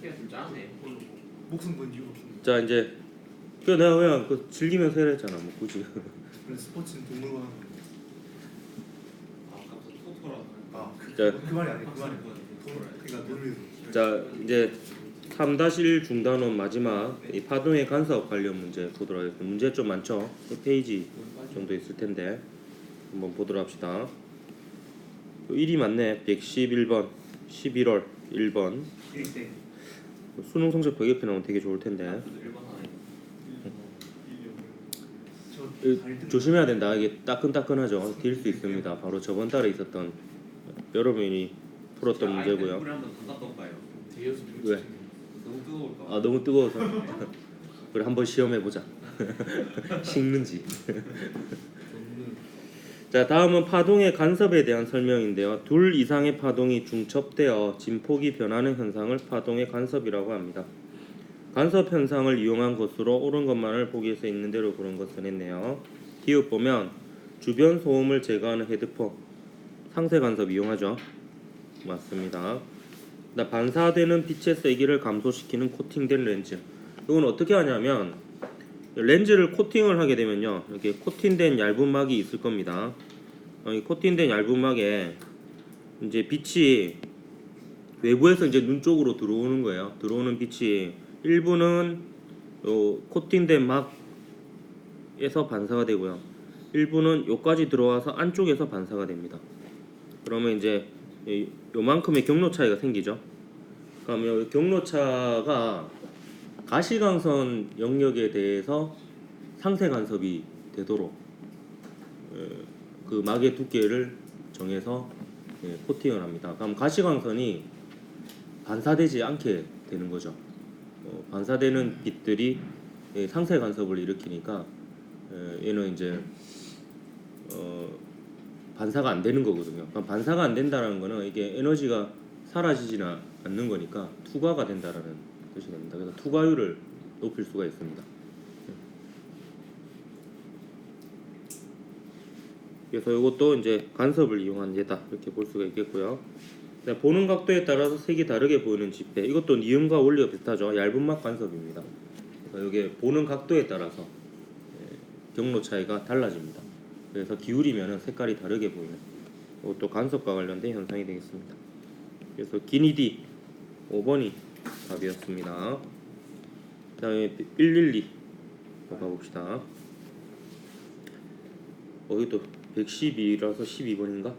스키가 좀 짜네. 목숨 건 이유가 없어. 자 이제 그 내가 그냥 그 즐기면서 해라 했잖아. 뭐 굳이. 그래서 스포츠는 동물과 하는 거. 아까부터 토토라. 자, 그 말이 아니야. 그 말이. 그러니까 논리로. 자 이제 3-1 중단원 마지막 이 파동의 간섭 관련 문제 보도록 하겠습니다. 문제 좀 많죠? 1페이지 정도 있을 텐데 한번 보도록 합시다. 1이 맞네. 111번 11월 1번 수능 성적 100여 표 나오면 되게 좋을 텐데 조심해야 된다. 이게 따끈따끈하죠. 딜 수 있습니다. 바로 저번 달에 있었던 여러분이 풀었던 문제고요. 물에 한번 담갔다 올까요? 왜? 너무 뜨거울까? 아 너무 뜨거워서 그래 한번 시험해 보자. 식는지. 자 다음은 파동의 간섭에 대한 설명인데요. 둘 이상의 파동이 중첩되어 진폭이 변하는 현상을 파동의 간섭이라고 합니다. 간섭 현상을 이용한 것으로 옳은 것만을 보기에서 있는 대로 그런 것을 했네요. 기업 보면 주변 소음을 제거하는 헤드폰 상세 간섭 이용하죠. 맞습니다. 반사되는 빛의 세기를 감소시키는 코팅된 렌즈. 이건 어떻게 하냐면 렌즈를 코팅을 하게 되면요, 이렇게 코팅된 얇은 막이 있을 겁니다. 이 코팅된 얇은 막에 이제 빛이 외부에서 이제 눈 쪽으로 들어오는 거예요. 들어오는 빛이 일부는 코팅된 막에서 반사가 되고요, 일부는 요까지 들어와서 안쪽에서 반사가 됩니다. 그러면 이제 요만큼의 경로 차이가 생기죠. 그러면 경로차가 가시광선 영역에 대해서 상세 간섭이 되도록 그 막의 두께를 정해서 코팅을 합니다. 그럼 가시광선이 반사되지 않게 되는 거죠. 반사되는 빛들이 상세 간섭을 일으키니까 얘는 이제 반사가 안 되는 거거든요. 그럼 반사가 안 된다는 거는 이게 에너지가 사라지지는 않는 거니까 투과가 된다라는 뜻이 됩니다. 그래서 투과율을 높일 수가 있습니다. 그래서 이것도 이제 간섭을 이용한 예다 이렇게 볼 수가 있겠고요. 보는 각도에 따라서 색이 다르게 보이는 지폐, 이것도 니음과 원리가 비슷하죠. 얇은 막 간섭입니다. 그래서 이게 보는 각도에 따라서 경로 차이가 달라집니다. 그래서 기울이면 색깔이 다르게 보이는, 이것도 간섭과 관련된 현상이 되겠습니다. 그래서 기니디 5번이 답이었습니다. 그 다음에 112 가봅시다. 이것도 112라서 12번인가?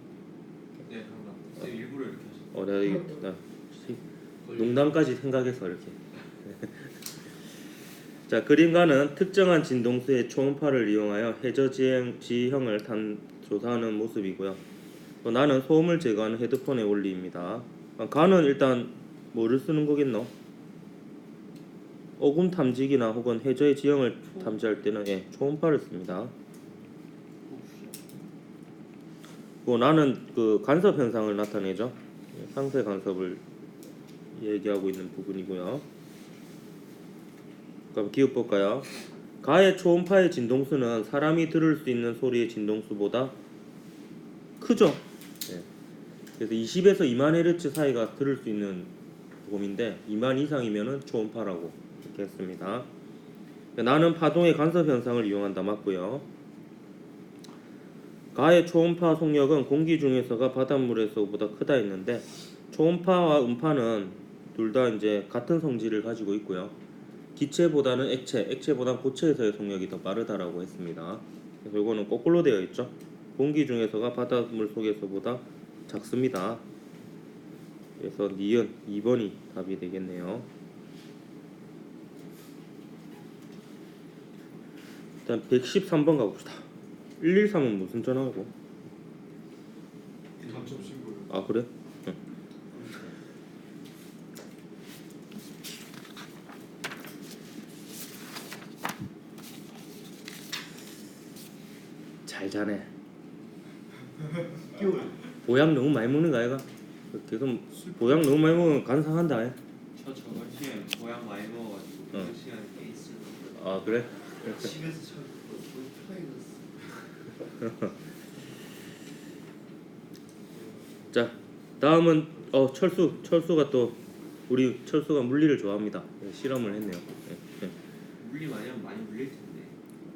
네, 감사합니다. 일부러 이렇게 하셨어요. 내가 이게 농담까지 생각해서 이렇게. 자, 그림과는 특정한 진동수의 초음파를 이용하여 해저 지형을 조사하는 모습이고요. 또 나는 소음을 제거하는 헤드폰의 원리입니다. 가는 일단 뭐를 쓰는 거겠노? 어금 탐지기나 혹은 해저의 지형을 탐지할 때는 초음파를 씁니다. 나는 그 간섭 현상을 나타내죠. 상세 간섭을 얘기하고 있는 부분이고요. 그럼 기억 볼까요? 가의 초음파의 진동수는 사람이 들을 수 있는 소리의 진동수보다 크죠. 그래서 20에서 2만 헤르츠 사이가 들을 수 있는 도움인데 2만 이상이면은 초음파라고 이렇게 했습니다. 나는 파동의 간섭 현상을 이용한다 맞고요. 가의 초음파 속력은 공기 중에서가 바닷물에서보다 크다 했는데 초음파와 음파는 둘 다 이제 같은 성질을 가지고 있고요. 기체보다는 액체보다는 고체에서의 속력이 더 빠르다라고 했습니다. 그래서 이거는 거꾸로 되어 있죠. 공기 중에서가 바닷물 속에서보다 작습니다. 그래서 니은 2번이 답이 되겠네요. 일단 113번 가봅시다. 113은 무슨 전화고? 당첨 신고요. 아 그래? 응. 잘 자네. 보약 너무 많이 먹는 거 아이가? 계속 보약 너무 많이 먹으면 간상한다. 저 저번 시간에 고향 많이 먹어가지고 그 시간에 꽤 있을 거예요. 아 그래? 집에서 참 편해졌어. 자 다음은 철수가 또 우리 철수가 물리를 좋아합니다. 네, 실험을 했네요. 네. 물리 많이 하면 많이 물릴 텐데.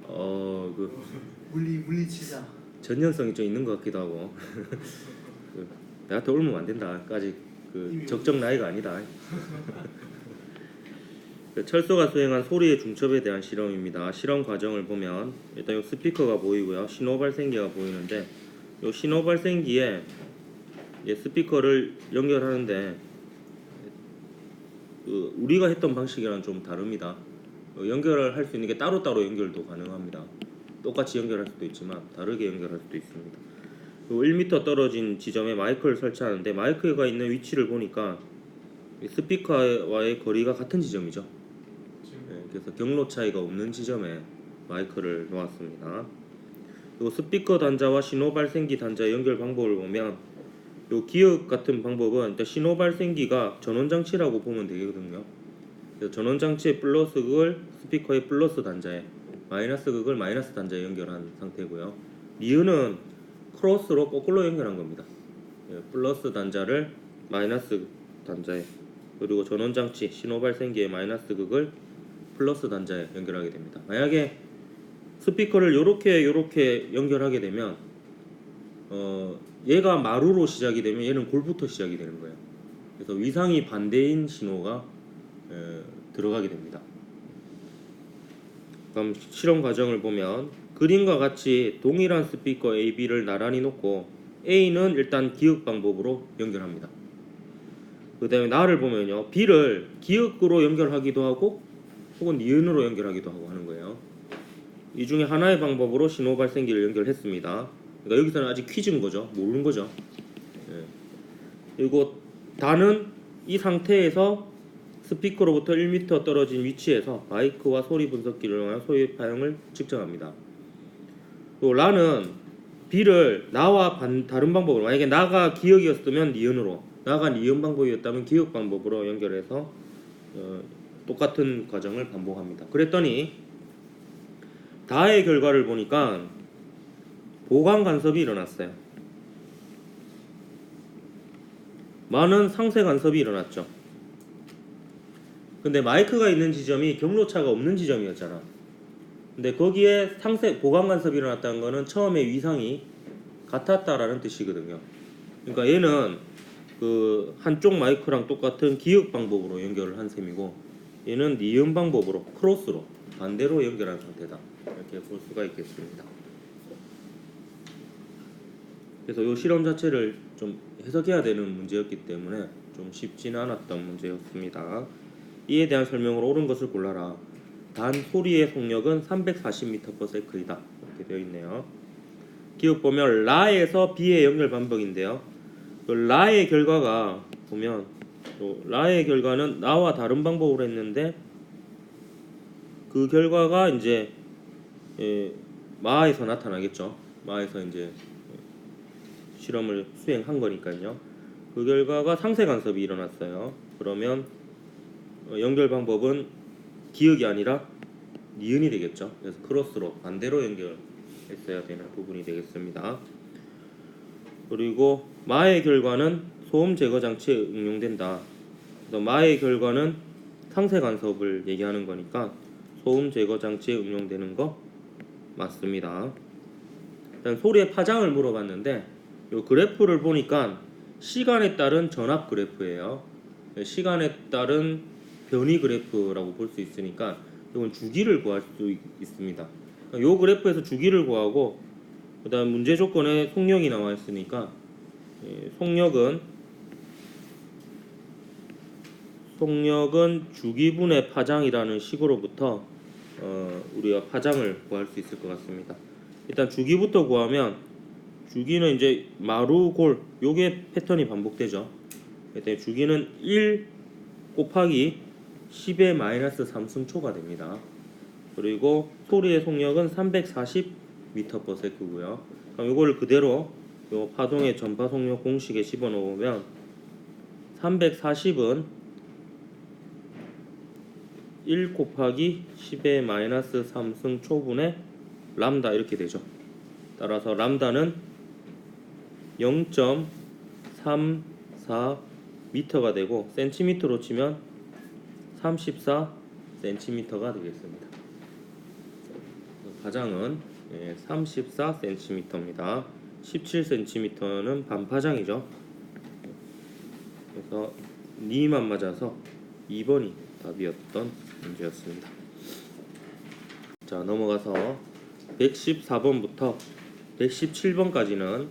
그 물리 치자. 전년성이 좀 있는 것 같기도 하고 그, 내한테 옮으면 안 된다. 아직 그 적정 나이가 아니다. 그 철수가 수행한 소리의 중첩에 대한 실험입니다. 실험 과정을 보면 일단 이 스피커가 보이고요. 신호 발생기가 보이는데 이 신호 발생기에 스피커를 연결하는데 우리가 했던 방식이랑 좀 다릅니다. 연결을 할 수 있는 게 따로따로 연결도 가능합니다. 똑같이 연결할 수도 있지만 다르게 연결할 수도 있습니다. 1m 떨어진 지점에 마이크를 설치하는데 마이크가 있는 위치를 보니까 스피커와의 거리가 같은 지점이죠. 그래서 경로 차이가 없는 지점에 마이크를 놓았습니다. 그리고 스피커 단자와 신호 발생기 단자 연결 방법을 보면 요 기역 같은 방법은 신호 발생기가 전원 장치라고 보면 되거든요. 그래서 전원 장치의 플러스 극을 스피커의 플러스 단자에, 마이너스 극을 마이너스 단자에 연결한 상태고요. 니은은 크로스로 거꾸로 연결한 겁니다. 플러스 단자를 마이너스 단자에, 그리고 전원 장치 신호 발생기의 마이너스 극을 플러스 단자에 연결하게 됩니다. 만약에 스피커를 요렇게 연결하게 되면 얘가 마루로 시작이 되면 얘는 골부터 시작이 되는 거예요. 그래서 위상이 반대인 신호가 들어가게 됩니다. 그럼 실험 과정을 보면 그림과 같이 동일한 스피커 A, B를 나란히 놓고 A는 일단 기역 방법으로 연결합니다. 그 다음에 나를 보면요, B를 기역으로 연결하기도 하고 혹은 니은으로 연결하기도 하고 하는 거예요. 이 중에 하나의 방법으로 신호 발생기를 연결했습니다. 그러니까 여기서는 아직 퀴즈인 거죠. 모르는 거죠. 그리고 다는 이 상태에서 스피커로부터 1m 떨어진 위치에서 마이크와 소리 분석기를 이용한 소리 파형을 측정합니다. 또 라는 B를 나와 다른 방법으로, 만약에 나가 기역이었으면 니은으로, 나가 니은 방법이었다면 기역 방법으로 연결해서 똑같은 과정을 반복합니다. 그랬더니 다의 결과를 보니까 보강 간섭이 일어났어요. 많은 상쇄 간섭이 일어났죠. 근데 마이크가 있는 지점이 경로차가 없는 지점이었잖아. 근데 거기에 보강 간섭이 일어났다는 거는 처음에 위상이 같았다라는 뜻이거든요. 그러니까 얘는 그 한쪽 마이크랑 똑같은 기역 방법으로 연결을 한 셈이고, 얘는 니은 방법으로 크로스로 반대로 연결한 상태다, 이렇게 볼 수가 있겠습니다. 그래서 이 실험 자체를 좀 해석해야 되는 문제였기 때문에 좀 쉽지는 않았던 문제였습니다. 이에 대한 설명으로 옳은 것을 골라라. 단 소리의 속력은 340m/s이다, 이렇게 되어 있네요. 기억 보면 라에서 B의 연결 반복인데요. 라의 결과가 보면 라의 결과는 나와 다른 방법으로 했는데 그 결과가 이제 마에서 나타나겠죠. 마에서 이제 실험을 수행한 거니까요. 그 결과가 상쇄 간섭이 일어났어요. 그러면 연결 방법은 기역이 아니라 니은이 되겠죠. 그래서 크로스로 반대로 연결했어야 되는 부분이 되겠습니다. 그리고 마의 결과는 소음 제거 장치에 응용된다. 그래서 마의 결과는 상쇄 간섭을 얘기하는 거니까 소음 제거 장치에 응용되는 거 맞습니다. 일단 소리의 파장을 물어봤는데 이 그래프를 보니까 시간에 따른 전압 그래프예요. 시간에 따른 변이 그래프라고 볼 수 있으니까 이건 주기를 구할 수 있습니다. 이 그래프에서 주기를 구하고 그 다음 문제 조건에 속력이 나와 있으니까 속력은 주기분의 파장이라는 식으로부터 우리가 파장을 구할 수 있을 것 같습니다. 일단 주기부터 구하면, 주기는 이제 마루 골 요게 패턴이 반복되죠. 일단 주기는 1 곱하기 10의 마이너스 3승초가 됩니다. 그리고 소리의 속력은 340m/s고요. 그럼 이걸 그대로 요 파동의 전파 속력 공식에 집어넣으면 340은 1 곱하기 10의 마이너스 3승초분의 람다 이렇게 되죠. 따라서 람다는 0.34 미터가 되고 센티미터로 치면 34 센티미터가 되겠습니다. 파장은 34 센티미터입니다. 17 센티미터는 반파장이죠. 그래서 니만 맞아서 2번이 답이었던 문제였습니다. 자, 넘어가서 114번부터 117번까지는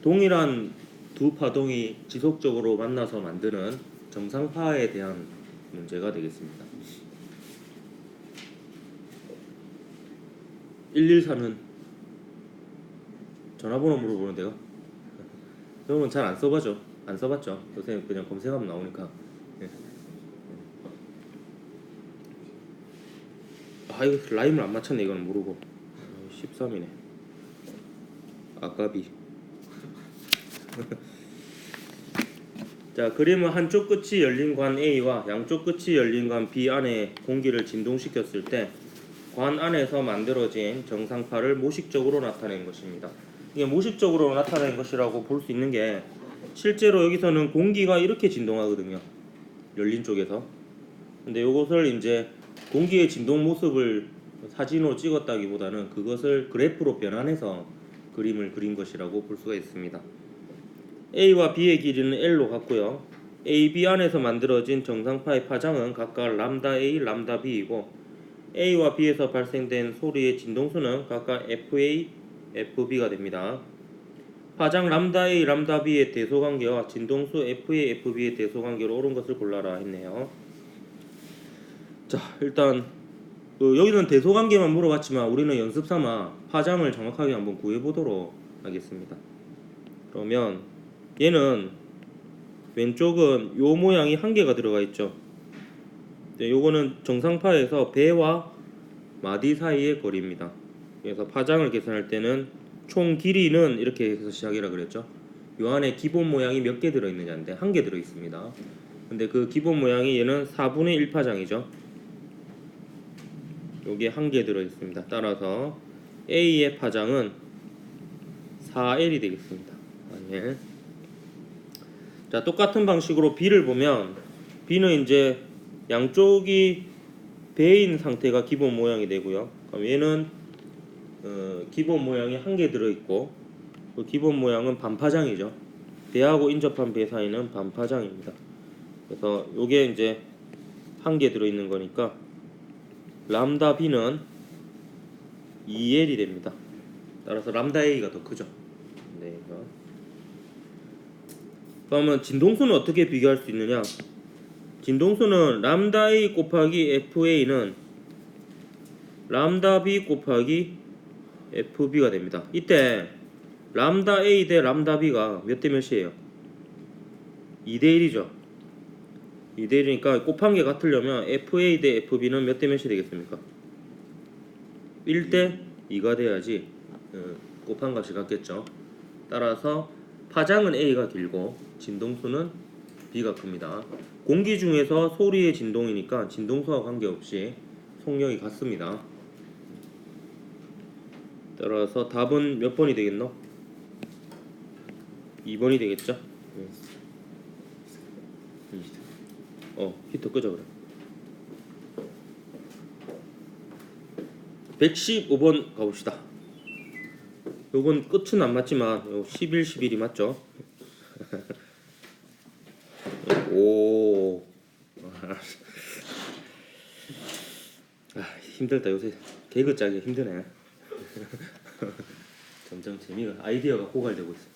동일한 두 파동이 지속적으로 만나서 만드는 정상파에 대한 문제가 되겠습니다. 114는 전화번호 물어보는데요. 여러분 잘 안 써봤죠? 안 써봤죠? 요새 그냥 검색하면 나오니까. 아, 이거 라임을 안 맞췄네. 이거는 모르고. 13이네. 아까비. 자, 그림은 한쪽 끝이 열린 관 A와 양쪽 끝이 열린 관 B 안에 공기를 진동시켰을 때 관 안에서 만들어진 정상파를 모식적으로 나타낸 것입니다. 이게 모식적으로 나타낸 것이라고 볼 수 있는 게 실제로 여기서는 공기가 이렇게 진동하거든요. 열린 쪽에서. 근데 이것을 이제 공기의 진동 모습을 사진으로 찍었다기보다는 그것을 그래프로 변환해서 그림을 그린 것이라고 볼 수가 있습니다. A와 B의 길이는 L로 같고요. A, B 안에서 만들어진 정상파의 파장은 각각 람다 A, 람다 B이고 A와 B에서 발생된 소리의 진동수는 각각 FA, FB가 됩니다. 파장 람다 A, 람다 B의 대소관계와 진동수 FA, FB의 대소관계로 옳은 것을 골라라 했네요. 자, 일단 여기는 대소관계만 물어봤지만 우리는 연습삼아 파장을 정확하게 한번 구해보도록 하겠습니다. 그러면 얘는 왼쪽은 요 모양이 한 개가 들어가 있죠. 요거는 정상파에서 배와 마디 사이의 거리입니다. 그래서 파장을 계산할 때는 총 길이는 이렇게 해서 시작이라 그랬죠. 요 안에 기본 모양이 몇 개 들어있느냐인데 한 개 들어있습니다. 근데 그 기본 모양이 얘는 4분의 1 파장이죠. 요게 한 개 들어있습니다. 따라서 A의 파장은 4L이 되겠습니다. 4L. 자, 똑같은 방식으로 B를 보면 B는 이제 양쪽이 배인 상태가 기본 모양이 되고요. 그럼 얘는 기본 모양이 한 개 들어있고 그 기본 모양은 반파장이죠. 배하고 인접한 배 사이는 반파장입니다. 그래서 요게 이제 한 개 들어있는 거니까 람다 B는 2L이 됩니다. 따라서 람다 A가 더 크죠. 네, 이거. 그러면 진동수는 어떻게 비교할 수 있느냐? 진동수는 람다 A 곱하기 FA는 람다 B 곱하기 FB가 됩니다. 이때 람다 A 대 람다 B가 몇 대 몇이에요? 2대 1이죠. 2대 1이니까 곱한 게 같으려면 FA 대 FB는 몇 대 몇이 되겠습니까? 1대 2가 돼야지 곱한 값이 같겠죠. 따라서 파장은 A가 길고 진동수는 B가 큽니다. 공기 중에서 소리의 진동이니까 진동수와 관계없이 속력이 같습니다. 따라서 답은 몇 번이 되겠노? 2번이 되겠죠? 히터 끄자 그래. 115번 가봅시다. 요건 끝은 안 맞지만 11, 11이 맞죠? 오. 힘들다. 요새 개그 짜기 힘드네. 점점 재미가 아이디어가 고갈되고 있어.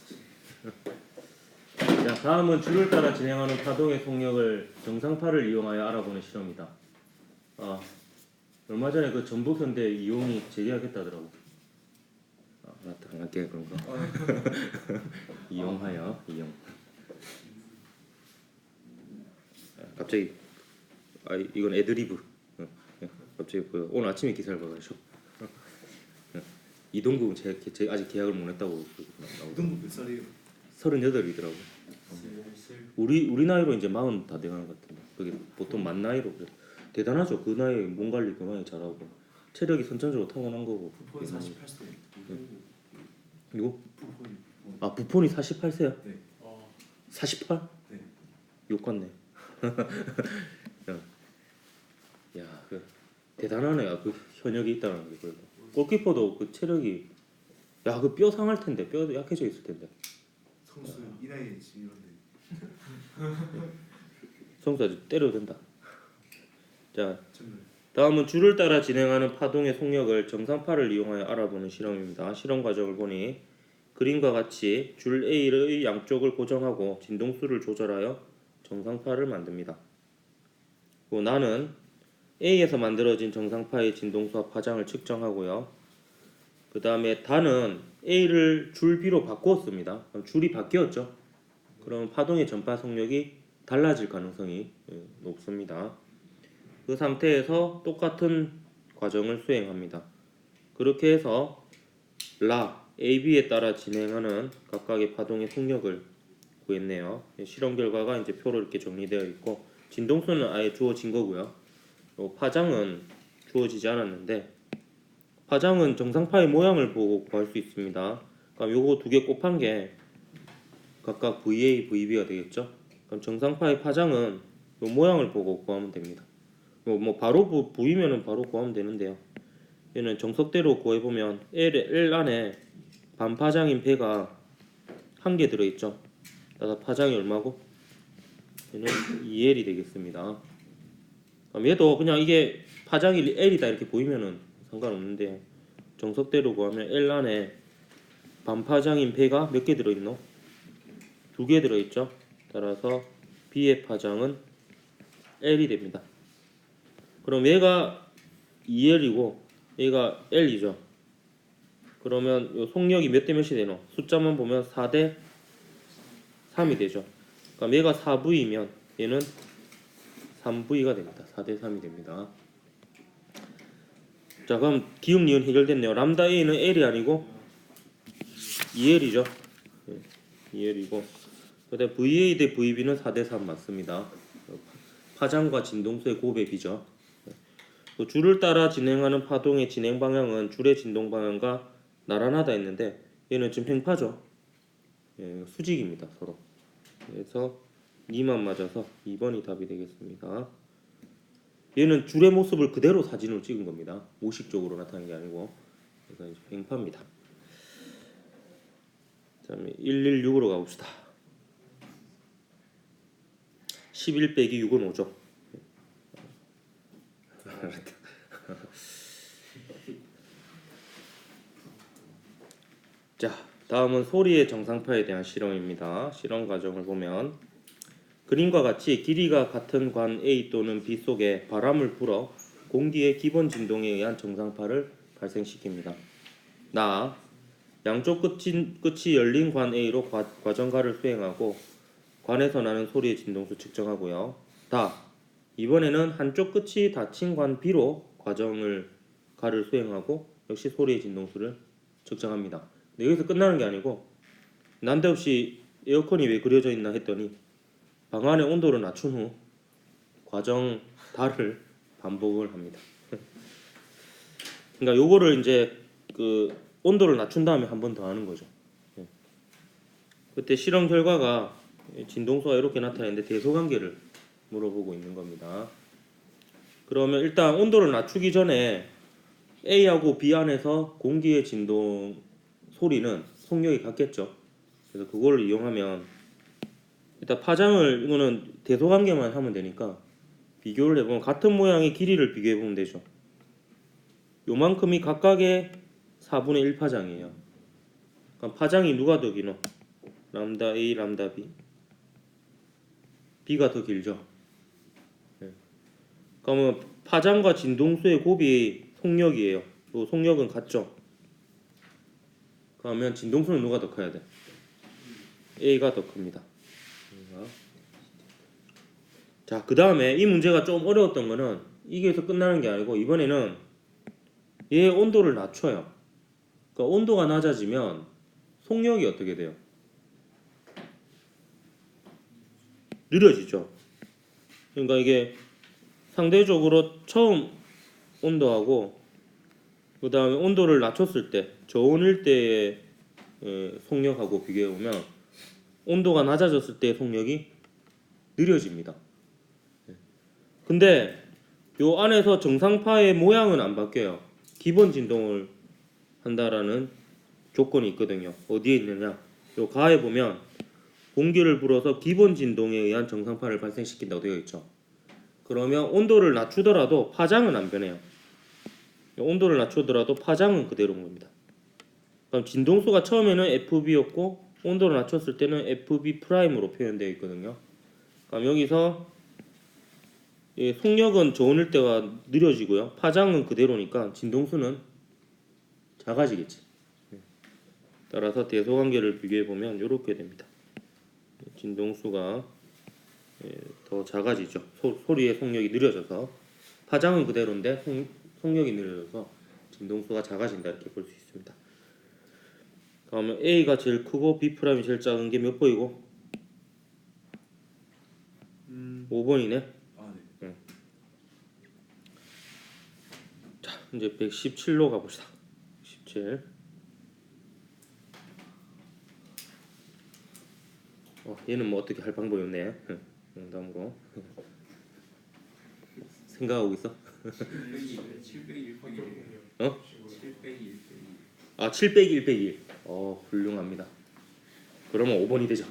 자, 다음은 줄을 따라 진행하는 파동의 속력을 정상파를 이용하여 알아보는 실험이다. 얼마 전에 그 전북현대 이용이 재계약했다더라고. 맞다. 안 할게 그런 거. 이용하여 이용. 갑자기 이건 애드리브. 갑자기 오늘 아침에 기사를 봐가지고 이동국은 제 아직 계약을 못 했다고 나오고. 이동국 몇 살이에요? 38이더라고. 우리 나이로 이제 40 다 돼가는 것 같은데 그게 보통 만 나이로 그래. 대단하죠. 그 나이에 몸 관리 그만이 잘하고 체력이 선천적으로 타고난 거고. 부폰이 48세. 누구? 부폰이. 부폰이 48세야? 네. 48? 네. 욕했네. 야, 그 대단하네. 그 현역이 있다는 게 그래도. 골키퍼도 그 체력이 야, 그 뼈 상할 텐데. 뼈 약해져 있을 텐데. 성수 이 나이에 지금 이런데. 성수 아주 때려도 된다. 자, 정말. 다음은 줄을 따라 진행하는 파동의 속력을 정상파를 이용하여 알아보는 실험입니다. 실험 과정을 보니 그림과 같이 줄 A의 양쪽을 고정하고 진동수를 조절하여 정상파를 만듭니다. 나는 A에서 만들어진 정상파의 진동수와 파장을 측정하고요. 그 다음에 다는 A를 줄 B로 바꾸었습니다. 그럼 줄이 바뀌었죠. 그럼 파동의 전파 속력이 달라질 가능성이 높습니다. 그 상태에서 똑같은 과정을 수행합니다. 그렇게 해서 라 AB에 따라 진행하는 각각의 파동의 속력을 구했네요. 실험 결과가 이제 표로 이렇게 정리되어 있고 진동수는 아예 주어진 거고요. 파장은 주어지지 않았는데 파장은 정상파의 모양을 보고 구할 수 있습니다. 그럼 요거 두 개 곱한 게 각각 VA, VB가 되겠죠. 그럼 정상파의 파장은 요 모양을 보고 구하면 됩니다. 뭐 바로 보이면은 바로 구하면 되는데요. 얘는 정석대로 구해보면 L 안에 반파장인 배가 한 개 들어있죠. 따라서 파장이 얼마고? 얘는 2L이 되겠습니다. 그럼 얘도 그냥 이게 파장이 L이다 이렇게 보이면은 상관없는데요. 정석대로 구하면 L 안에 반파장인 배가 몇 개 들어있노? 2개 들어있죠. 따라서 B의 파장은 L이 됩니다. 그럼 얘가 2L이고 얘가 L이죠. 그러면 요 속력이 몇 대 몇이 되노? 숫자만 보면 4대 3이 되죠. 그럼 얘가 4V이면 얘는 3V가 됩니다. 4대 3이 됩니다. 자, 그럼 기억 니은 해결됐네요. 람다 A는 L이 아니고 2L이죠. 2L이고 그다음 VA 대 VB는 4대 3 맞습니다. 파장과 진동수의 곱의 비죠. 줄을 따라 진행하는 파동의 진행 방향은 줄의 진동 방향과 나란하다 했는데 얘는 지금 횡파죠. 수직입니다. 서로. 그래서 2만 맞아서 2번이 답이 되겠습니다. 얘는 줄의 모습을 그대로 사진으로 찍은 겁니다. 모식적으로 나타난 게 아니고 그래서 이제 횡파입니다. 다음에 116으로 가봅시다. 11 빼기 6은 5죠. 자, 다음은 소리의 정상파에 대한 실험입니다. 실험 과정을 보면 그림과 같이 길이가 같은 관 A 또는 B 속에 바람을 불어 공기의 기본 진동에 의한 정상파를 발생시킵니다. 나 양쪽 끝이 열린 관 A로 과정가를 수행하고 관에서 나는 소리의 진동수 측정하고요. 이번에는 한쪽 끝이 닫힌 관 B로 가를 수행하고 역시 소리의 진동수를 측정합니다. 근데 여기서 끝나는 게 아니고 난데없이 에어컨이 왜 그려져 있나 했더니 방 안의 온도를 낮춘 후 과정 다를 반복을 합니다. 그러니까 요거를 이제 그 온도를 낮춘 다음에 한 번 더 하는 거죠. 그때 실험 결과가 진동수가 이렇게 나타내는데 대소관계를 물어보고 있는 겁니다. 그러면 일단 온도를 낮추기 전에 A하고 B 안에서 공기의 진동 소리는 속력이 같겠죠. 그래서 그걸 이용하면 일단 파장을 이거는 대소관계만 하면 되니까 비교를 해보면 같은 모양의 길이를 비교해보면 되죠. 요만큼이 각각의 4분의 1 파장이에요. 그럼 파장이 누가 더 기노? 람다 A, 람다 B. B가 더 길죠. 그러면 파장과 진동수의 곱이 속력이에요. 또 속력은 같죠. 그러면 진동수는 누가 더 커야 돼? A가 더 큽니다. 자, 그 다음에 이 문제가 좀 어려웠던 거는 이게서 끝나는 게 아니고 이번에는 얘의 온도를 낮춰요. 그러니까 온도가 낮아지면 속력이 어떻게 돼요? 느려지죠. 그러니까 이게 상대적으로 처음 온도하고 그 다음에 온도를 낮췄을 때 저온일 때의 속력하고 비교해보면 온도가 낮아졌을 때의 속력이 느려집니다. 근데 요 안에서 정상파의 모양은 안 바뀌어요. 기본 진동을 한다라는 조건이 있거든요. 어디에 있느냐? 요 가에 보면 공기를 불어서 기본 진동에 의한 정상파를 발생시킨다고 되어 있죠. 그러면 온도를 낮추더라도 파장은 안 변해요. 온도를 낮추더라도 파장은 그대로인 겁니다. 그럼 진동수가 처음에는 FB였고 온도를 낮췄을 때는 FB 프라임으로 표현되어 있거든요. 그럼 여기서 속력은 저온일 때가 느려지고요. 파장은 그대로니까 진동수는 작아지겠지. 따라서 대소관계를 비교해 보면 이렇게 됩니다. 진동수가 더 작아지죠. 소리의 속력이 느려져서 파장은 그대로인데 속력이 느려져서 진동수가 작아진다 이렇게 볼 수 있습니다. 그러면 A가 제일 크고 B 프라임이 제일 작은 게 몇 번이고? 5번이네. 아 네. 자, 이제 117로 가봅시다. 17. 얘는 뭐 어떻게 할 방법이 없네. 농담으로. 생각하고 있어? 7 빼기 1 빼기 1. 어? 7 빼기 1 빼기 1. 아, 7 빼기 1 빼기 1. 훌륭합니다. 그러면 5번이 되죠.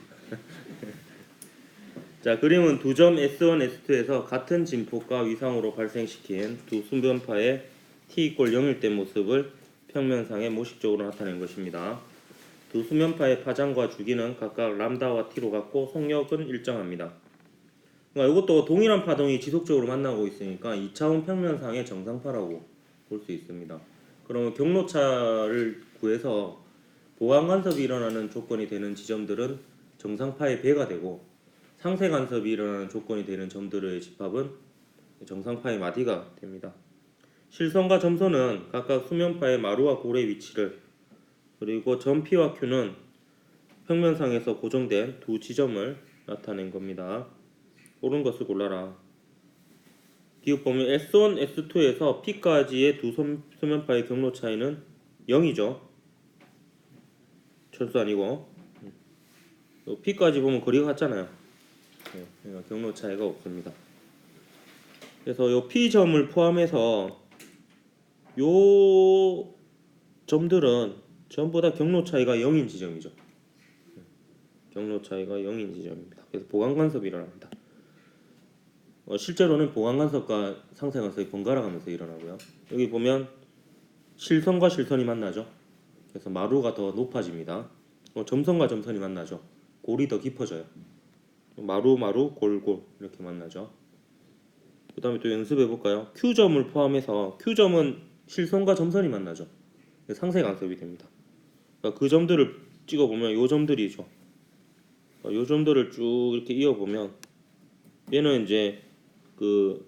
자, 그림은 두 점 S1, S2에서 같은 진폭과 위상으로 발생시킨 두 수변파의 T = 0일 때 모습을 평면상에 모식적으로 나타낸 것입니다. 두 수면파의 파장과 주기는 각각 람다와 T로 같고 속력은 일정합니다. 그러니까 이것도 동일한 파동이 지속적으로 만나고 있으니까 2차원 평면상의 정상파라고 볼 수 있습니다. 그러면 경로차를 구해서 보강 간섭이 일어나는 조건이 되는 지점들은 정상파의 배가 되고 상세 간섭이 일어나는 조건이 되는 점들의 집합은 정상파의 마디가 됩니다. 실선과 점선은 각각 수면파의 마루와 골의 위치를 그리고 점 P와 Q는 평면상에서 고정된 두 지점을 나타낸 겁니다. 옳은 것을 골라라. 기억 보면 S1, S2에서 P까지의 두 수면파의 경로 차이는 0이죠. 철수 아니고 P까지 보면 거리가 같잖아요. 그러니까 경로 차이가 없습니다. 그래서 요 P점을 포함해서 요 점들은 전부 다 경로 차이가 0인 지점이죠. 경로 차이가 0인 지점입니다. 그래서 보강 간섭이 일어납니다. 실제로는 보강 간섭과 상세 간섭이 번갈아 가면서 일어나고요. 여기 보면 실선과 실선이 만나죠. 그래서 마루가 더 높아집니다. 점선과 점선이 만나죠. 골이 더 깊어져요. 마루 골 이렇게 만나죠. 그 다음에 또 연습해 볼까요? Q점을 포함해서 Q점은 실선과 점선이 만나죠. 상세 간섭이 됩니다. 그러니까 그 점들을 찍어보면 요 점들이죠. 요 점들을 쭉 이렇게 이어보면 얘는 이제 그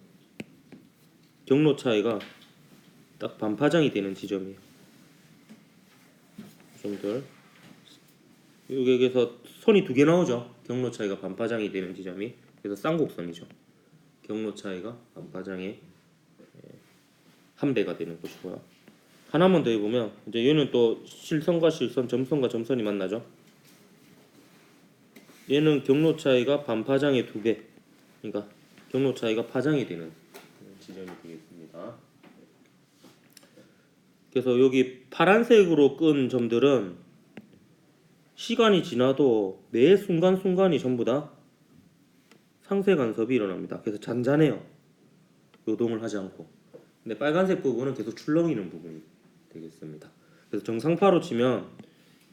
경로 차이가 딱 반파장이 되는 지점이에요. 점들 여기에서 선이 두 개 나오죠. 경로 차이가 반파장이 되는 지점이. 그래서 쌍곡선이죠. 경로 차이가 반파장의 한 배가 되는 것이고요. 하나만 더 해보면 이제 얘는 또 실선과 실선, 점선과 점선이 만나죠. 얘는 경로 차이가 반파장의 2배. 그러니까 경로 차이가 파장이 되는 지점이 되겠습니다. 그래서 여기 파란색으로 끈 점들은 시간이 지나도 매 순간순간이 전부 다 상세 간섭이 일어납니다. 그래서 잔잔해요. 요동을 하지 않고. 근데 빨간색 부분은 계속 출렁이는 부분이 되겠습니다. 그래서 정상파로 치면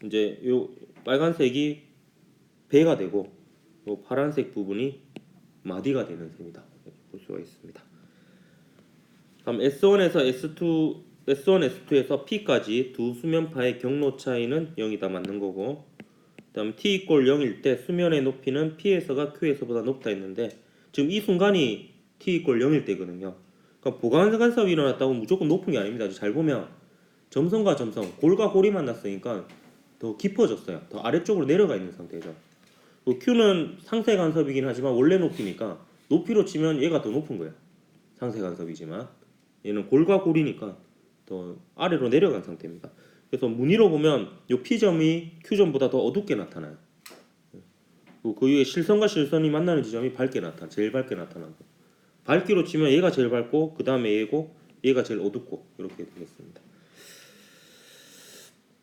이제 요 빨간색이 배가 되고 요 파란색 부분이 마디가 되는 셈이다. 이렇게 볼 수가 있습니다. 그럼 S1에서 S1, S2에서 P까지 두 수면파의 경로 차이는 0이다 맞는 거고, 그다음 T = 0일 때 수면의 높이는 P에서가 Q에서보다 높다 했는데 지금 이 순간이 T = 0일 때거든요. 그러니까 보강 간섭이 일어났다고 무조건 높은 게 아닙니다. 잘 보면 점선과 점선, 골과 골이 만났으니까 더 깊어졌어요. 더 아래쪽으로 내려가 있는 상태죠. Q는 상세 간섭이긴 하지만 원래 높이니까 높이로 치면 얘가 더 높은 거예요. 상세 간섭이지만 얘는 골과 골이니까 더 아래로 내려간 상태입니다. 그래서 무늬로 보면 이 P점이 Q점보다 더 어둡게 나타나요. 그 위에 실선과 실선이 만나는 지점이 제일 밝게 나타나고 밝기로 치면 얘가 제일 밝고 그 다음에 얘고 얘가 제일 어둡고 이렇게 되겠습니다.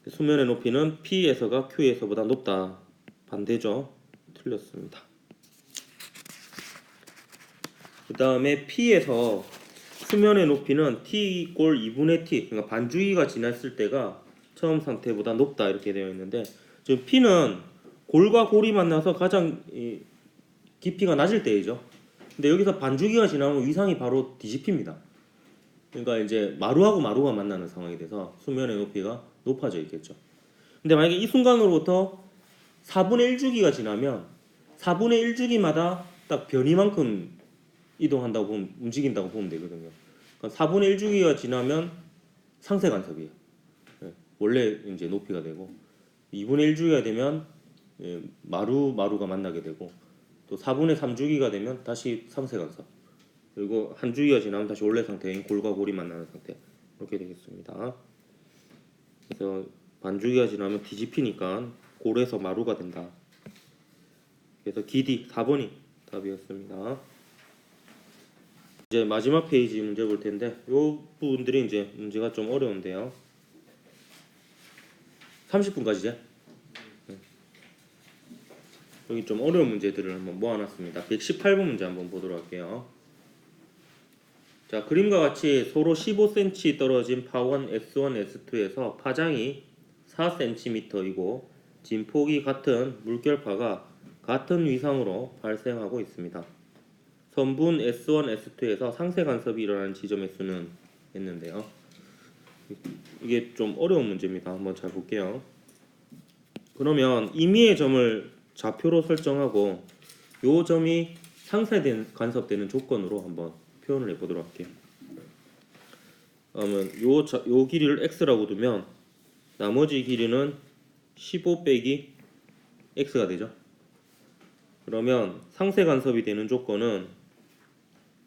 수면의 높이는 P에서가 Q에서보다 높다. 반대죠. 틀렸습니다. 그 다음에 P에서 수면의 높이는 T = 2분의 T, 그러니까 반주기가 지났을 때가 처음 상태보다 높다 이렇게 되어 있는데 지금 P는 골과 골이 만나서 가장 깊이가 낮을 때이죠. 근데 여기서 반주기가 지나면 위상이 바로 뒤집힙니다. 그러니까 이제 마루하고 마루가 만나는 상황이 돼서 수면의 높이가 높아져 있겠죠. 근데 만약에 이 순간으로부터 4분의 1주기가 지나면 4분의 1주기마다 딱 변이만큼 이동한다고 보면 움직인다고 보면 되거든요. 그러니까 4분의 1주기가 지나면 상세 간섭이에요. 원래 이제 높이가 되고 2분의 1주기가 되면 마루가 만나게 되고 또 4분의 3주기가 되면 다시 상세 간섭. 그리고 한 주기가 지나면 다시 원래 상태인 골과 골이 만나는 상태. 이렇게 되겠습니다. 그래서 반주기가 지나면 뒤집히니까 골에서 마루가 된다. 그래서 기디 4번이 답이었습니다. 이제 마지막 페이지 문제 볼 텐데 이 부분들이 이제 문제가 좀 어려운데요. 30분까지죠? 여기 좀 어려운 문제들을 한번 모아놨습니다. 118번 문제 한번 보도록 할게요. 자, 그림과 같이 서로 15cm 떨어진 파원 S1, S2에서 파장이 4cm이고 진폭이 같은 물결파가 같은 위상으로 발생하고 있습니다. 선분 S1, S2에서 상세 간섭이 일어나는 지점의 수는 했는데요. 이게 좀 어려운 문제입니다. 한번 잘 볼게요. 그러면 임의의 점을 좌표로 설정하고 요 점이 상세 간섭되는 조건으로 한번 표현을 해보도록 할게요. 그러면 요 길이를 x라고 두면 나머지 길이는 15 빼기 x가 되죠. 그러면 상세 간섭이 되는 조건은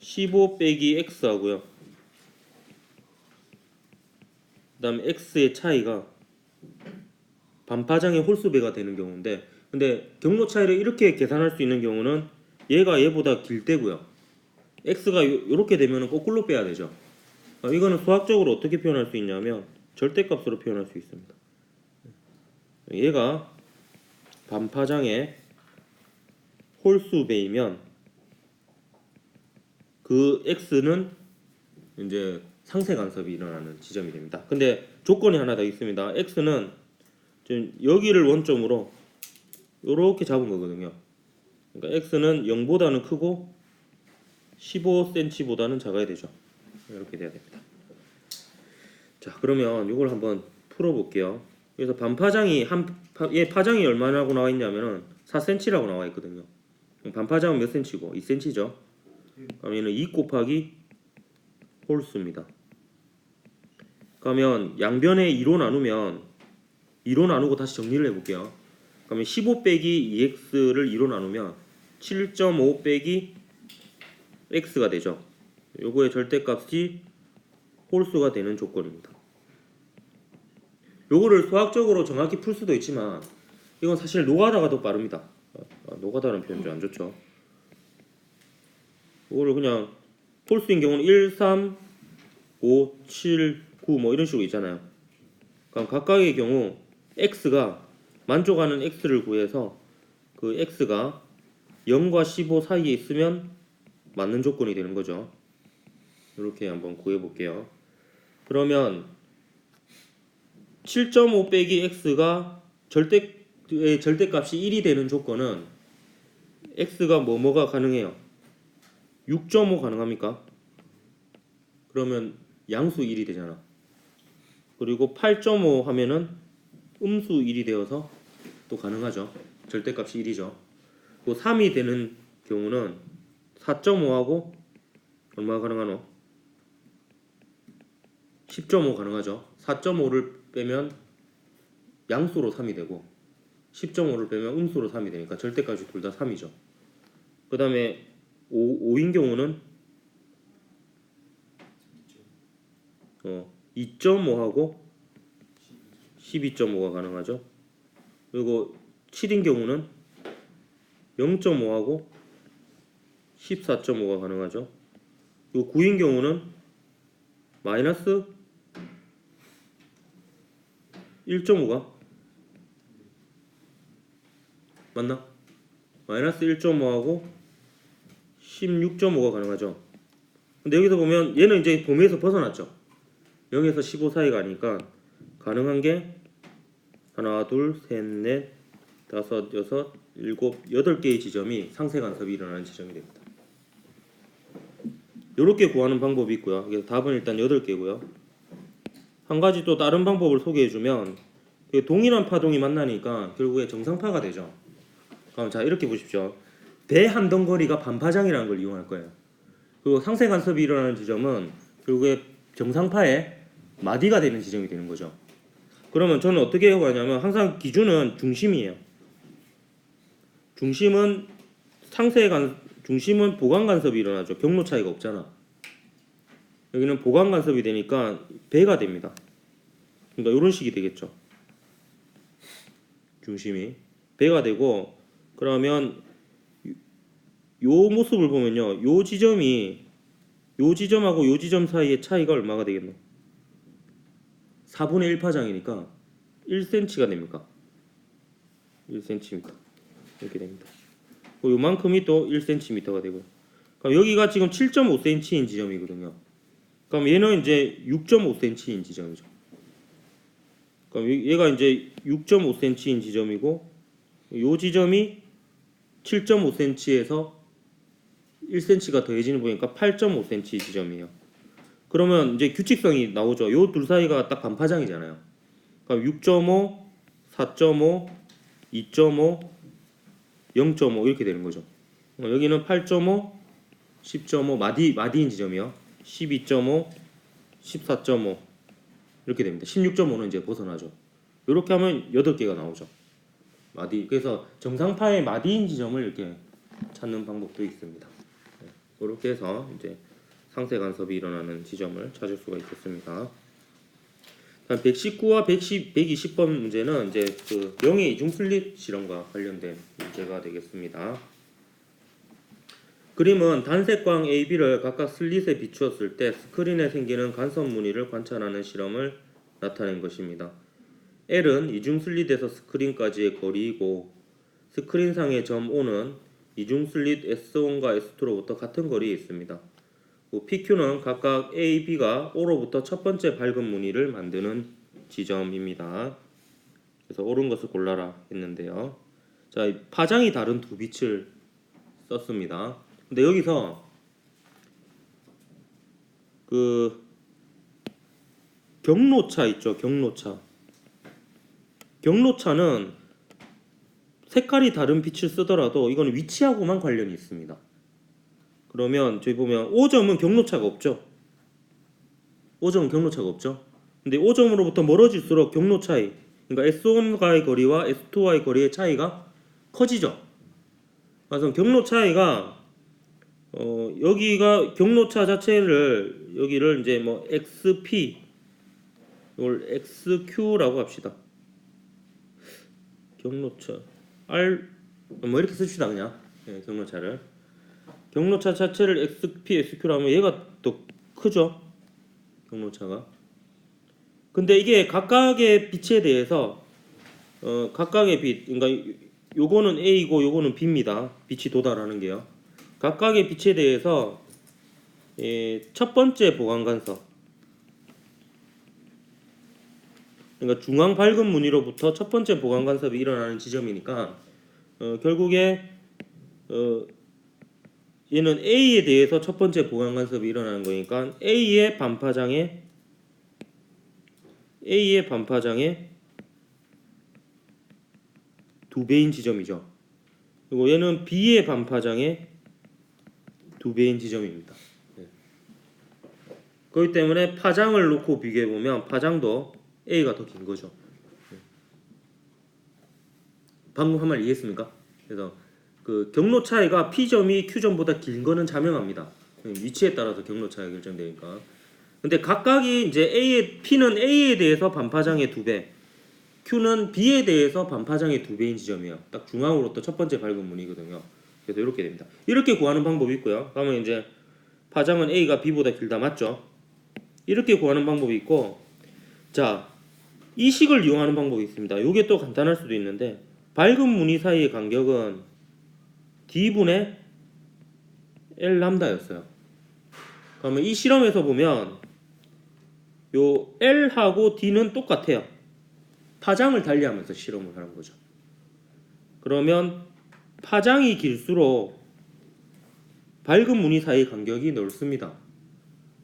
15 빼기 x 하고요. 그 다음에 x의 차이가 반파장의 홀수배가 되는 경우인데 근데 경로 차이를 이렇게 계산할 수 있는 경우는 얘가 얘보다 길 때고요. x가 이렇게 되면 거꾸로 빼야 되죠. 이거는 수학적으로 어떻게 표현할 수 있냐면 절대값으로 표현할 수 있습니다. 얘가 반파장의 홀수배이면 그 x는 이제 상세 간섭이 일어나는 지점이 됩니다. 근데 조건이 하나 더 있습니다. x는 지금 여기를 원점으로 이렇게 잡은 거거든요. 그러니까 x는 0보다는 크고 15cm보다는 작아야 되죠. 이렇게 돼야 됩니다. 자, 그러면 이걸 한번 풀어볼게요. 그래서 반파장이 얘 파장이 얼마라고 나와 있냐면은 4cm라고 나와 있거든요. 반파장은 몇 cm고? 2cm죠. 그럼 얘는 2 곱하기 홀수입니다. 그러면 양변에 2로 나누면 2로 나누고 다시 정리를 해볼게요. 그러면 15 빼기 2x를 2로 나누면 7.5 빼기 x가 되죠. 요거의 절대값이 홀수가 되는 조건입니다. 요거를 수학적으로 정확히 풀 수도 있지만 이건 사실 노가다가 더 빠릅니다. 노가다라는 표현 좀 안 좋죠. 요거를 그냥 홀수인 경우는 1, 3, 5, 7, 9 뭐 이런 식으로 있잖아요. 그럼 각각의 경우 x가 만족하는 x를 구해서 그 x가 0과 15 사이에 있으면 맞는 조건이 되는 거죠. 이렇게 한번 구해 볼게요. 그러면 7.5 빼기 x가 절대값이 1이 되는 조건은 x가 뭐가 가능해요? 6.5 가능합니까? 그러면 양수 1이 되잖아. 그리고 8.5 하면은 음수 1이 되어서 또 가능하죠. 절대값이 1이죠. 그 3이 되는 경우는 4.5하고 얼마가 가능하노? 10.5 가능하죠. 4.5를 빼면 양수로 3이 되고 10.5를 빼면 음수로 3이 되니까 절대값이 둘 다 3이죠. 그 다음에 5인 경우는 2.5하고 12.5가 가능하죠. 그리고 7인 경우는 0.5하고 14.5가 가능하죠. 요 9인 경우는 마이너스 1.5가 맞나? 마이너스 1.5하고 16.5가 가능하죠. 근데 여기서 보면 얘는 이제 범위에서 벗어났죠. 0에서 15 사이가 아니니까 가능한 게 하나, 둘, 셋, 넷, 다섯, 여섯, 일곱, 8개의 지점이 상세 간섭이 일어나는 지점이 됩니다. 이렇게 구하는 방법이 있고요. 그래서 답은 일단 8개고요. 한 가지 또 다른 방법을 소개해주면 동일한 파동이 만나니까 결국에 정상파가 되죠. 그럼 자 이렇게 보십시오. 대한덩거리가 반파장이라는 걸 이용할 거예요. 그리고 상세 간섭이 일어나는 지점은 결국에 정상파의 마디가 되는 지점이 되는 거죠. 그러면 저는 어떻게 해가냐면 항상 기준은 중심이에요. 중심은 중심은 보강 간섭이 일어나죠. 경로 차이가 없잖아. 여기는 보강 간섭이 되니까 배가 됩니다. 그러니까 이런 식이 되겠죠. 중심이 배가 되고 그러면 요 모습을 보면요. 요 지점이 요 지점하고 요 지점 사이의 차이가 얼마가 되겠노? 4분의 1파장이니까 1cm가 됩니까? 1cm 이렇게 됩니다. 요만큼이 또 1cm가 되고요. 그럼 여기가 지금 7.5cm인 지점이거든요. 그럼 얘는 이제 6.5cm인 지점이죠. 그럼 얘가 이제 6.5cm인 지점이고 요 지점이 7.5cm에서 1cm가 더해지는 부분이니까 8.5cm 지점이에요. 그러면 이제 규칙성이 나오죠. 요 둘 사이가 딱 반파장이잖아요. 그럼 6.5, 4.5, 2.5, 0.5 이렇게 되는 거죠. 여기는 8.5, 10.5 마디인 지점이요. 12.5, 14.5 이렇게 됩니다. 16.5는 이제 벗어나죠. 이렇게 하면 8개가 나오죠. 마디. 그래서 정상파의 마디인 지점을 이렇게 찾는 방법도 있습니다. 그렇게 해서 이제 상세 간섭이 일어나는 지점을 찾을 수가 있겠습니다. 119와 120번 문제는 이제 그 명의 이중 슬릿 실험과 관련된 문제가 되겠습니다. 그림은 단색광 A, B를 각각 슬릿에 비추었을 때 스크린에 생기는 간섭 무늬를 관찰하는 실험을 나타낸 것입니다. L은 이중 슬릿에서 스크린까지의 거리이고 스크린상의 점 O는 이중 슬릿 S1과 S2로부터 같은 거리에 있습니다. PQ는 각각 A, B가 O로부터 첫 번째 밝은 무늬를 만드는 지점입니다. 그래서 옳은 것을 골라라 했는데요. 자, 파장이 다른 두 빛을 썼습니다. 근데 여기서 그 경로차 있죠. 경로차는 색깔이 다른 빛을 쓰더라도 이거는 위치하고만 관련이 있습니다. 그러면 저희 보면 O점은 경로차가 없죠. O점은 경로차가 없죠. 근데 O점으로부터 멀어질수록 경로 차이, 그러니까 S1과의 거리와 S2와의 거리의 차이가 커지죠. 그래서 경로 차이가 여기가 경로차 자체를 여기를 이제 뭐 XP 이걸 XQ라고 합시다. 경로차 R 뭐 이렇게 씁시다 그냥. 네, 경로차 자체를 XP, SQ로 하면 얘가 더 크죠. 경로차가. 근데 이게 각각의 빛에 대해서 각각의 빛, 그러니까 요거는 A고 요거는 B입니다. 빛이 도달하는 게요. 각각의 빛에 대해서 첫 번째 보강 간섭, 그러니까 중앙 밝은 무늬로부터 첫 번째 보강 간섭이 일어나는 지점이니까 결국에 얘는 A에 대해서 첫 번째 보강 간섭이 일어나는 거니까 A의 반파장의 두 배인 지점이죠. 그리고 얘는 B의 반파장의 두 배인 지점입니다. 그렇기 때문에 파장을 놓고 비교해 보면 파장도 A가 더 긴 거죠. 방금 한 말 이해했습니까? 그래서 그 경로 차이가 P점이 Q점보다 긴 거는 자명합니다. 위치에 따라서 경로 차이가 결정되니까. 근데 각각이 이제 P는 A에 대해서 반파장의 2배, Q는 B에 대해서 반파장의 2배인 지점이에요. 딱 중앙으로 또 첫 번째 밝은 무늬거든요. 그래서 이렇게 됩니다. 이렇게 구하는 방법이 있고요. 그러면 이제 파장은 A가 B보다 길다 맞죠? 이렇게 구하는 방법이 있고, 자, 이 식을 이용하는 방법이 있습니다. 이게 또 간단할 수도 있는데, 밝은 무늬 사이의 간격은 D분의 L 람다였어요. 그러면 이 실험에서 보면 요 L하고 D는 똑같아요. 파장을 달리하면서 실험을 하는 거죠. 그러면 파장이 길수록 밝은 무늬 사이의 간격이 넓습니다.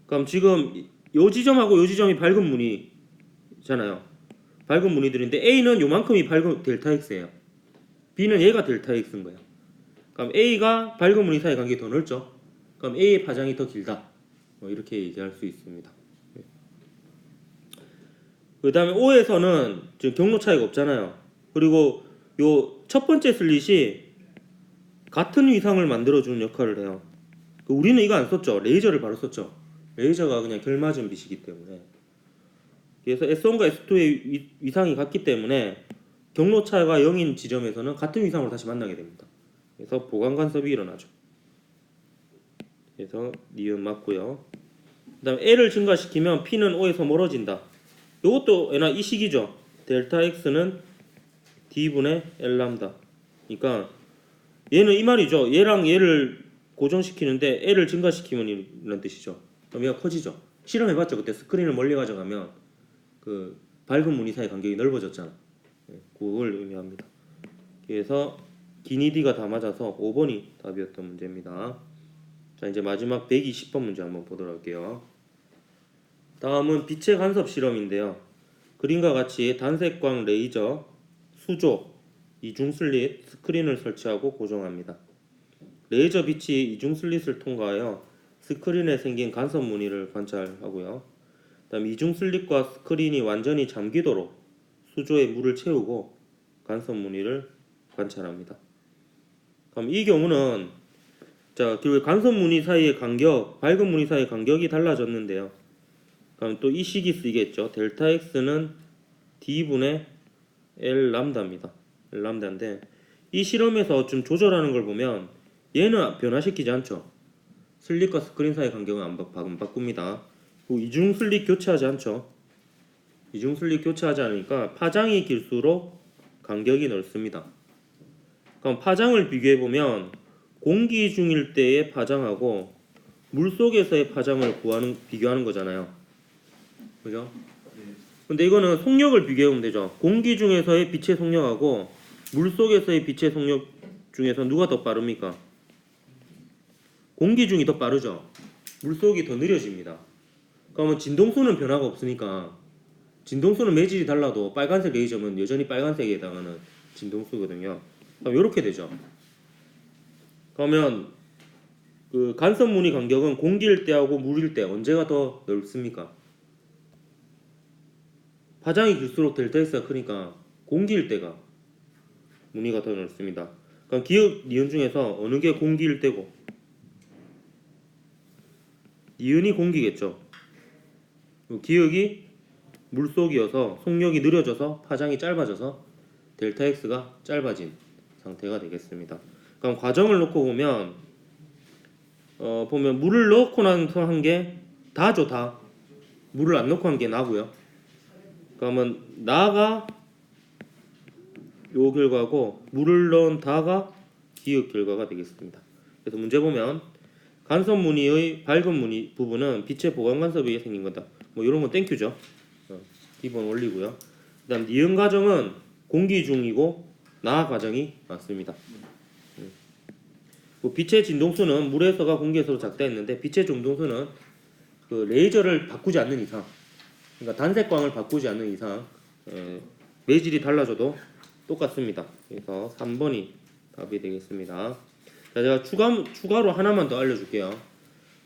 그럼 지금 요 지점하고 요 지점이 밝은 무늬잖아요. 밝은 무늬들인데 A는 요만큼이 밝은 델타 X예요. B는 얘가 델타 X인 거예요. 그럼 A가 밝은 무늬 사이의 간격이 더 넓죠. 그럼 A의 파장이 더 길다. 뭐 이렇게 얘기할 수 있습니다. 그 다음에 O에서는 지금 경로 차이가 없잖아요. 그리고 요 첫 번째 슬릿이 같은 위상을 만들어주는 역할을 해요. 우리는 이거 안 썼죠. 레이저를 바로 썼죠. 레이저가 그냥 결맞은 빛이기 때문에. 그래서 S1과 S2의 위상이 같기 때문에 경로 차이가 0인 지점에서는 같은 위상으로 다시 만나게 됩니다. 그래서 보강 간섭이 일어나죠. 그래서 니은 맞고요. 그 다음에 L을 증가시키면 P는 O에서 멀어진다. 이것도 얘나 이 식이죠. 델타 X는 D분의 L 람다. 그러니까 얘는 이 말이죠. 얘랑 얘를 고정시키는데 L을 증가시키면 이런 뜻이죠. 그럼 얘가 커지죠. 실험해봤죠. 그때 스크린을 멀리 가져가면 그 밝은 무늬 사이 간격이 넓어졌잖아. 그걸 의미합니다. 그래서 기니디가 다 맞아서 5번이 답이었던 문제입니다. 자, 이제 마지막 120번 문제 한번 보도록 할게요. 다음은 빛의 간섭 실험인데요. 그림과 같이 단색광 레이저, 수조, 이중 슬릿, 스크린을 설치하고 고정합니다. 레이저 빛이 이중 슬릿을 통과하여 스크린에 생긴 간섭 무늬를 관찰하고요. 다음 이중 슬릿과 스크린이 완전히 잠기도록 수조에 물을 채우고 간섭 무늬를 관찰합니다. 그럼 이 경우는 자, 그 간섭 무늬 사이의 간격, 밝은 무늬 사이의 간격이 달라졌는데요. 그럼 또 이 식이 쓰이겠죠. 델타 X는 D분의 L 람다입니다. L 람다인데 이 실험에서 좀 조절하는 걸 보면 얘는 변화시키지 않죠. 슬릿과 스크린 사이 간격은 안 바꿉니다. 이중 슬릿 교체하지 않죠. 이중 슬릿 교체하지 않으니까 파장이 길수록 간격이 넓습니다. 그럼 파장을 비교해 보면 공기 중일 때의 파장하고 물 속에서의 파장을 비교하는 거잖아요. 그죠? 근데 이거는 속력을 비교해 보면 되죠. 공기 중에서의 빛의 속력하고 물 속에서의 빛의 속력 중에서 누가 더 빠릅니까? 공기 중이 더 빠르죠. 물 속이 더 느려집니다. 그러면 진동수는 변화가 없으니까 진동수는 매질이 달라도 빨간색 레이저면 여전히 빨간색에 해당하는 진동수거든요. 그럼 이렇게 되죠. 그러면 그 간섭 무늬 간격은 공기일 때하고 물일 때 언제가 더 넓습니까? 파장이 길수록 델타 X가 크니까 공기일 때가 무늬가 더 넓습니다. 그럼 기역, 니은 중에서 어느 게 공기일 때고? 니은이 공기겠죠. 기역이 물속이어서 속력이 느려져서 파장이 짧아져서 델타 X가 짧아진 상태가 되겠습니다. 그럼 과정을 놓고 보면 보면 물을 넣고 나서 한 게 다죠. 다. 물을 안 넣고 한 게 나고요. 그러면 나가 요 결과고 물을 넣은 다가 기역 결과가 되겠습니다. 그래서 문제 보면 간섭 무늬의 밝은 무늬 부분은 빛의 보강 간섭에 의해 생긴 거다. 뭐 이런 건 땡큐죠. 기본 원리고요. 그다음 니은 과정은 공기 중이고 나 과정이 맞습니다. 빛의 진동수는 물에서가 공기에서로 작다 했는데 빛의 진동수는 그 레이저를 바꾸지 않는 이상, 그러니까 단색광을 바꾸지 않는 이상 매질이 달라져도 똑같습니다. 그래서 3번이 답이 되겠습니다. 자, 제가 추가로 하나만 더 알려줄게요.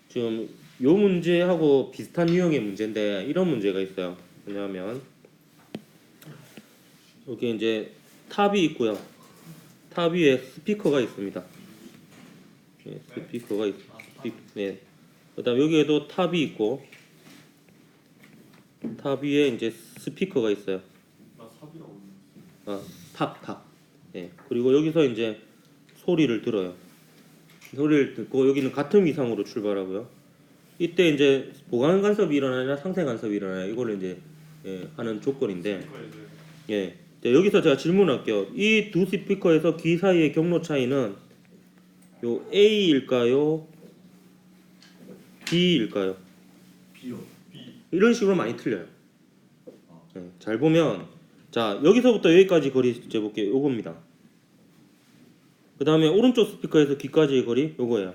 지금 요 문제하고 비슷한 유형의 문제인데 이런 문제가 있어요. 뭐냐면 여기 이제 탑이 있고요. 탑 위에 스피커가 있습니다. 네, 스피커가 네. 그다음 여기에도 탑이 있고 탑 위에 이제 스피커가 있어요. 나 삽이라고 했는데. 탁탁. 예. 그리고 여기서 이제 소리를 들어요. 소리를 듣고 여기는 같은 위상으로 출발하고요. 이때 이제 보강 간섭이 일어나냐 상쇄 간섭이 일어나냐 이거를 이제 하는 조건인데 예. 자, 여기서 제가 질문할게요. 이 두 스피커에서 귀 사이의 경로 차이는 요 A일까요? B일까요? B요. 이런 식으로 많이 틀려요. 잘 보면 자 여기서부터 여기까지 거리 재볼게요. 요겁니다. 그 다음에 오른쪽 스피커에서 귀까지의 거리 요거예요.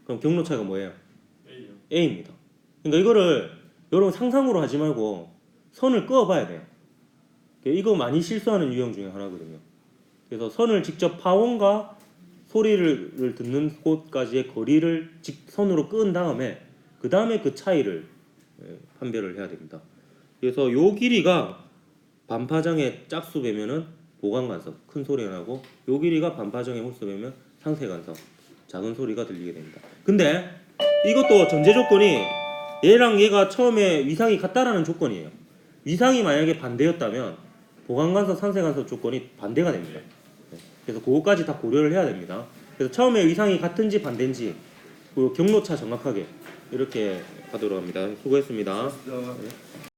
그럼 경로 차이가 뭐예요? A입니다. 그러니까 이거를 여러분 상상으로 하지 말고 선을 그어봐야 돼요. 이거 많이 실수하는 유형 중에 하나거든요. 그래서 선을 직접 파원과 소리를 듣는 곳까지의 거리를 직선으로 끄은 다음에 그 다음에 그 차이를 판별을 해야 됩니다. 그래서 요 길이가 반파장의 짝수 배면은 보강 간섭 큰 소리가 나고 요 길이가 반파장의 홀수 배면 상쇄 간섭 작은 소리가 들리게 됩니다. 근데 이것도 전제 조건이 얘랑 얘가 처음에 위상이 같다라는 조건이에요. 위상이 만약에 반대였다면 보강 간섭 상쇄 간섭 조건이 반대가 됩니다. 그래서 그거까지 다 고려를 해야 됩니다. 그래서 처음에 위상이 같은지 반대인지 그리고 경로차 정확하게 이렇게 하도록 합니다. 수고했습니다. 고맙습니다.